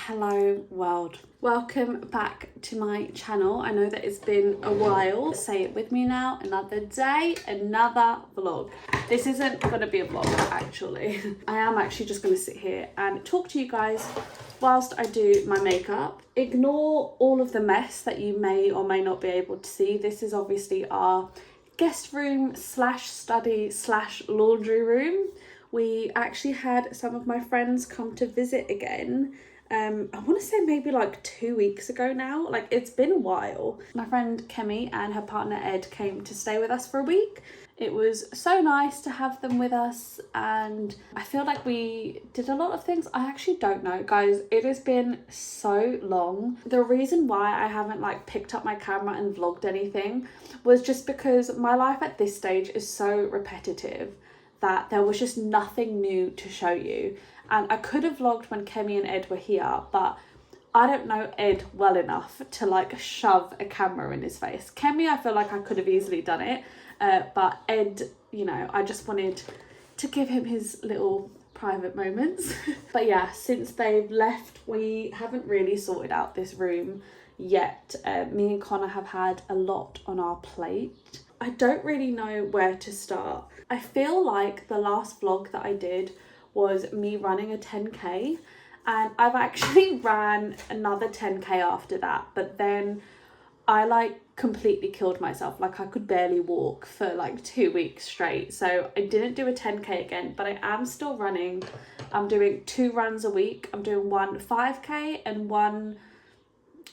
Hello world, welcome back to my channel. I know that it's been a while. Say it with me now, another day, another vlog. This isn't gonna be a vlog actually. I am actually just gonna sit here and talk to you guys whilst I do my makeup. Ignore all of the mess that you may or may not be able to see. This is obviously our guest room slash study slash laundry room. We actually had some of my friends come to visit again. I want to say maybe like 2 weeks ago now. Like, it's been a while. My friend Kemi and her partner Ed came to stay with us for a week. It was so nice to have them with us, and I feel like we did a lot of things. I actually don't know, guys. It has been so long. The reason why I haven't like picked up my camera and vlogged anything was just because my life at this stage is so repetitive that there was just nothing new to show you. And I could have vlogged when Kemi and Ed were here, but I don't know Ed well enough to like shove a camera in his face. Kemi, I feel like I could have easily done it, but Ed, you know, I just wanted to give him his little private moments. But yeah, since they've left, we haven't really sorted out this room yet. Me and Connor have had a lot on our plate. I don't really know where to start. I feel like the last vlog that I did was me running a 10k, and I've actually ran another 10k after that, but then I like completely killed myself. Like, I could barely walk for like 2 weeks straight, so I didn't do a 10k again, but I am still running. I'm doing 2 runs a week. I'm doing one 5k and one,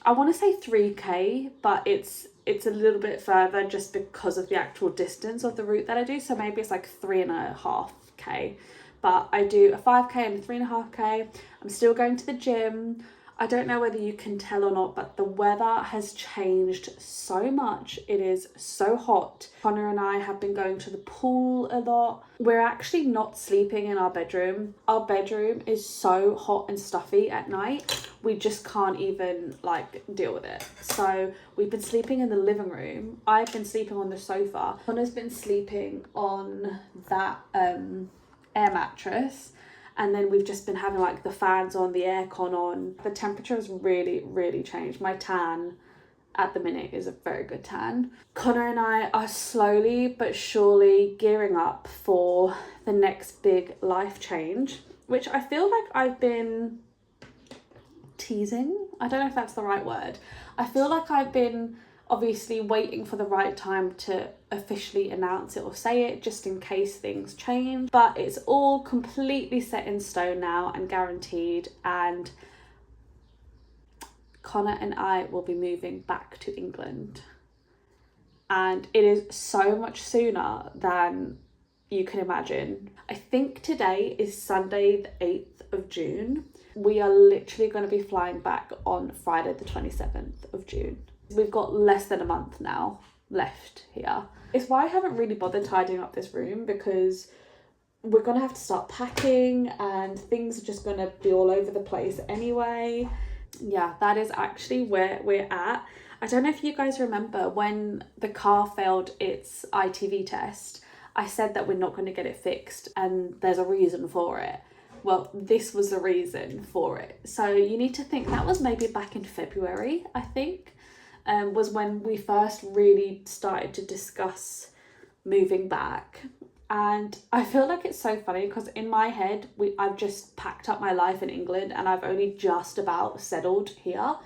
I want to say 3k, but it's a little bit further just because of the actual distance of the route that I do, so maybe it's like 3.5k. But I do a 5k and a 3.5k. I'm still going to the gym. I don't know whether you can tell or not, but the weather has changed so much. It is so hot. Connor and I have been going to the pool a lot. We're actually not sleeping in our bedroom. Our bedroom is so hot and stuffy at night. We just can't even like deal with it. So we've been sleeping in the living room. I've been sleeping on the sofa. Connor's been sleeping on that air mattress, and then we've just been having like the fans on, the aircon on. The temperature has really changed. My tan at the minute is a very good tan. Connor and I are slowly but surely gearing up for the next big life change, which I feel like I've been teasing. I don't know if that's the right word. I feel like I've been obviously waiting for the right time to officially announce it or say it, just in case things change, but it's all completely set in stone now and guaranteed, and Connor and I will be moving back to England, and it is so much sooner than you can imagine. I think today is Sunday the 8th of June. We are literally going to be flying back on Friday the 27th of June. We've got less than a month now left here. It's why I haven't really bothered tidying up this room, because we're going to have to start packing and things are just going to be all over the place anyway. Yeah, that is actually where we're at. I don't know if you guys remember when the car failed its ITV test, I said that we're not going to get it fixed, and there's a reason for it. Well, this was the reason for it. So you need to think that was maybe back in February, I think. Was when we first really started to discuss moving back. And I feel like it's so funny because in my head, I've just packed up my life in England and I've only just about settled here,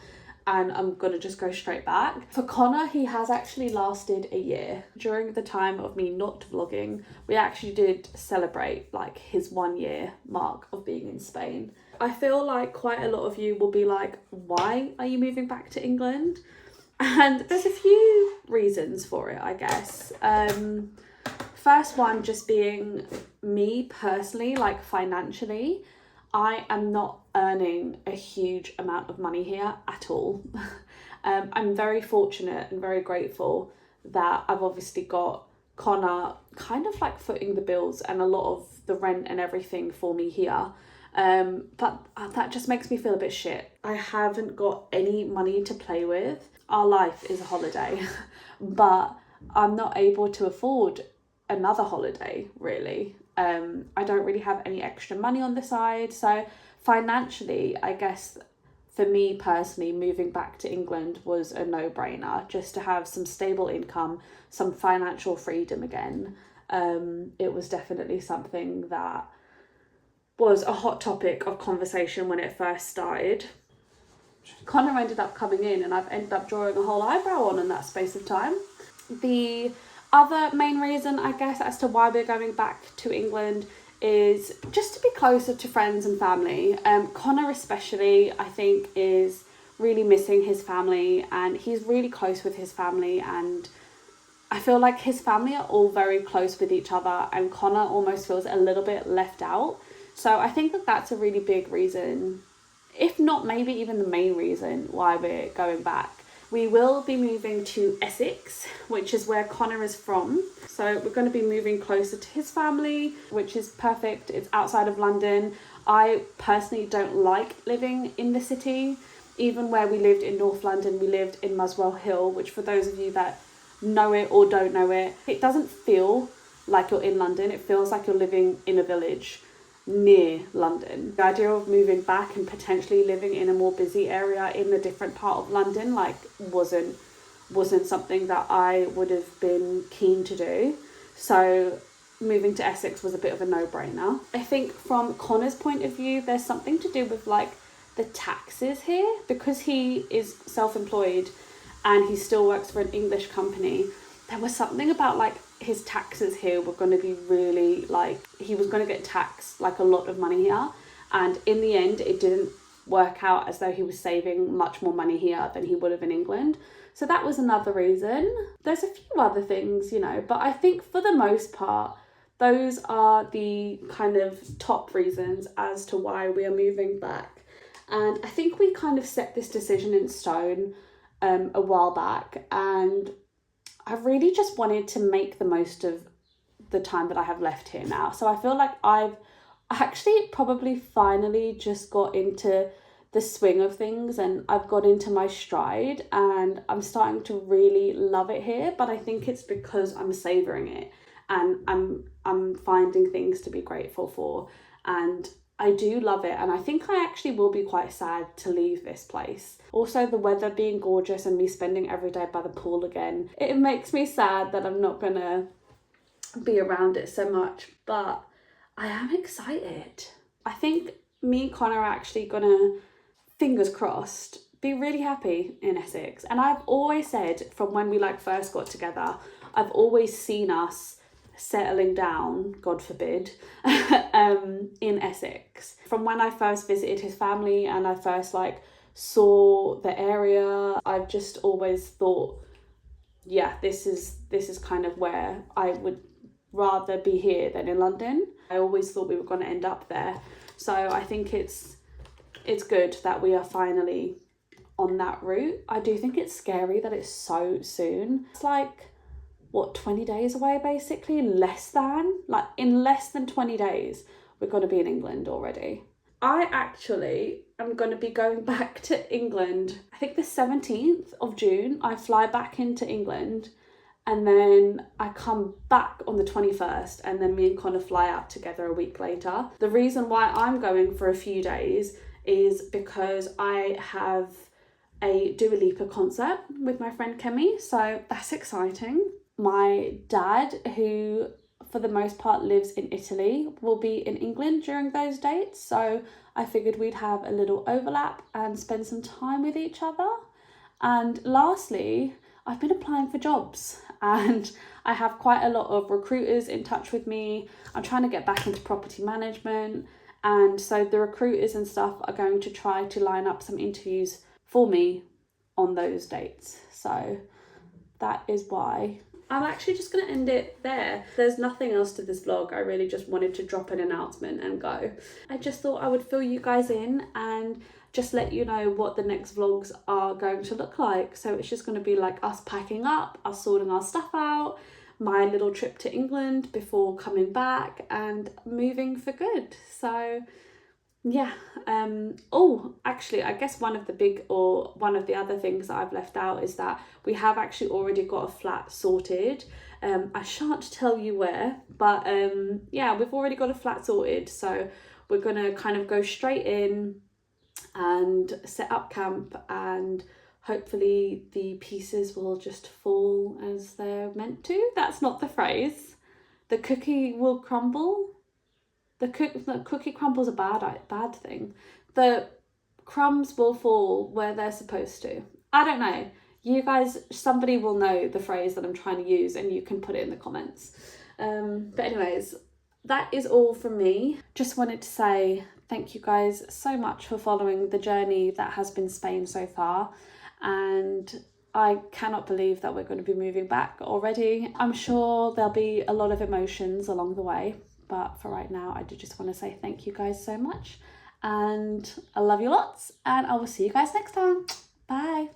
and I'm gonna just go straight back. For Connor, he has actually lasted a year. During the time of me not vlogging, we actually did celebrate like his 1 year mark of being in Spain. I feel like quite a lot of you will be like, why are you moving back to England? And there's a few reasons for it, I guess. First one just being me personally, like financially. I am not earning a huge amount of money here at all. I'm very fortunate and very grateful that I've obviously got Connor kind of like footing the bills and a lot of the rent and everything for me here. But that just makes me feel a bit shit. I haven't got any money to play with. Our life is a holiday, but I'm not able to afford another holiday, really. I don't really have any extra money on the side, so financially, I guess for me personally, moving back to England was a no-brainer, just to have some stable income, some financial freedom again. It was definitely something that was a hot topic of conversation when it first started. Connor ended up coming in and I've ended up drawing a whole eyebrow on in that space of time. The other main reason, I guess, as to why we're going back to England is just to be closer to friends and family. Connor especially, I think, is really missing his family, and he's really close with his family, and I feel like his family are all very close with each other, and Connor almost feels a little bit left out. So I think that that's a really big reason, if not maybe even the main reason why we're going back. We will be moving to Essex, which is where Connor is from. So we're going to be moving closer to his family, which is perfect. It's outside of London. I personally don't like living in the city. Even where we lived in North London, we lived in Muswell Hill, which for those of you that know it or don't know it, it doesn't feel like you're in London. It feels like you're living in a village near London. The idea of moving back and potentially living in a more busy area in a different part of London wasn't something that I would have been keen to do. So moving to Essex was a bit of a no-brainer. I think from Connor's point of view, there's something to do with the taxes here, because he is self-employed and he still works for an English company. There was something about his taxes here were going to be really he was going to get taxed a lot of money here, and in the end it didn't work out as though he was saving much more money here than he would have in England. So that was another reason. There's a few other things, but I think for the most part those are the kind of top reasons as to why we are moving back. And I think we kind of set this decision in stone a while back, and I really just wanted to make the most of the time that I have left here now. So I feel like I've actually probably finally just got into the swing of things, and I've got into my stride, and I'm starting to really love it here. But I think it's because I'm savouring it, and I'm finding things to be grateful for, and I do love it, and I think I actually will be quite sad to leave this place. Also, the weather being gorgeous and me spending every day by the pool again, it makes me sad that I'm not gonna be around it so much, but I am excited. I think me and Connor are actually gonna, fingers crossed, be really happy in Essex. And I've always said from when we first got together, I've always seen us settling down, God forbid, in Essex. From when I first visited his family and I first saw the area, I've just always thought, yeah, this is kind of where I would rather be here than in London. I always thought we were going to end up there. So I think it's good that we are finally on that route. I do think it's scary that it's so soon. It's 20 days away, basically, in less than 20 days we're going to be in England already. I actually am going to be going back to England, I think the 17th of June. I fly back into England, and then I come back on the 21st, and then me and Connor fly out together a week later. The reason why I'm going for a few days is because I have a Dua Lipa concert with my friend Kemi, so that's exciting. My dad, who for the most part lives in Italy, will be in England during those dates, so I figured we'd have a little overlap and spend some time with each other. And lastly, I've been applying for jobs, and I have quite a lot of recruiters in touch with me. I'm trying to get back into property management, and so the recruiters and stuff are going to try to line up some interviews for me on those dates. So that is why I'm actually just going to end it there. There's nothing else to this vlog. I really just wanted to drop an announcement and go. I just thought I would fill you guys in and just let you know what the next vlogs are going to look like. So it's just going to be us packing up, us sorting our stuff out, my little trip to England before coming back, and moving for good. So yeah, actually, I guess one of the other things that I've left out is that we have actually already got a flat sorted. I shan't tell you where, but yeah, we've already got a flat sorted, so we're gonna kind of go straight in, and set up camp, and hopefully the pieces will just fall as they're meant to. That's not the phrase. The cookie will crumble. The cookie crumble's a bad thing. The crumbs will fall where they're supposed to. I don't know. You guys, somebody will know the phrase that I'm trying to use, and you can put it in the comments. But anyways, that is all from me. Just wanted to say thank you guys so much for following the journey that has been Spain so far. And I cannot believe that we're going to be moving back already. I'm sure there'll be a lot of emotions along the way. But for right now, I do just want to say thank you guys so much. And I love you lots. And I will see you guys next time. Bye.